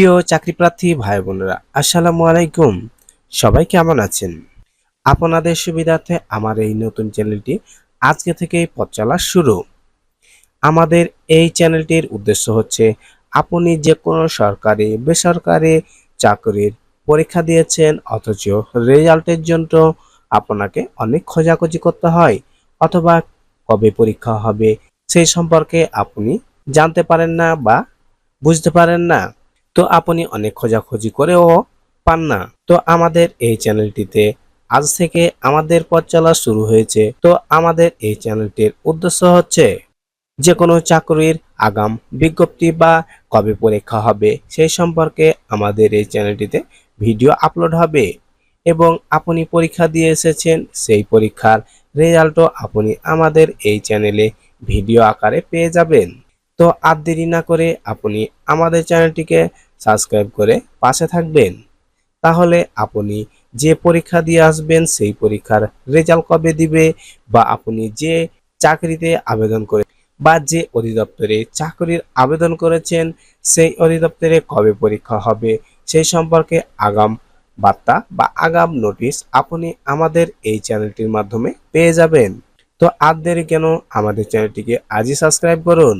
প্রিয় চাকরিপ্রার্থী ভাই বোনেরা, আসসালামু আলাইকুম। সবাই কেমন আছেন? আপনাদের সুবিধার্থে আমার এই নতুন চ্যানেলটি আজকে থেকেই পথ চলা শুরু। আমাদের এই চ্যানেলটির উদ্দেশ্য হচ্ছে আপনি যে কোনো সরকারি বেসরকারি চাকরির পরীক্ষা দিয়েছেন অথচ রেজাল্টের জন্য আপনাকে অনেক খোঁজাখুঁজি করতে হয়, অথবা কবে পরীক্ষা হবে সেই সম্পর্কে আপনি জানতে পারেন না বা বুঝতে পারেন না। তো আপনি অনেক খোঁজাখুঁজি করেও পান না। তো আমাদের এই চ্যানেলটিতে আজ থেকে আমাদের পথ চলা শুরু হয়েছে। তো আমাদের এই চ্যানেলটির উদ্দেশ্য হচ্ছে যে কোনো চাকরির আগাম বিজ্ঞপ্তি বা কবে পরীক্ষা হবে সেই সম্পর্কে আমাদের এই চ্যানেলটিতে ভিডিও আপলোড হবে, এবং আপনি পরীক্ষা দিয়ে এসেছেন সেই পরীক্ষার রেজাল্টও আপনি আমাদের এই চ্যানেলে ভিডিও আকারে পেয়ে যাবেন। তো আর দেরি না করে আপনি আমাদের চ্যানেলটিকে সাবস্ক্রাইব করে পাশে থাকবেন। তাহলে আপনি যে পরীক্ষা দিয়ে আসবেন সেই পরীক্ষার রেজাল্ট কবে দিবে, বা আপনি যে চাকরিতে আবেদন করে বা যে অধিদপ্তরে চাকরির আবেদন করেছেন সেই অধিদপ্তরে কবে পরীক্ষা হবে সেই সম্পর্কে আগাম বার্তা বা আগাম নোটিশ আপনি আমাদের এই চ্যানেলটির মাধ্যমে পেয়ে যাবেন। তো আর দেরি কেন, আমাদের চ্যানেলটিকে আজই সাবস্ক্রাইব করুন।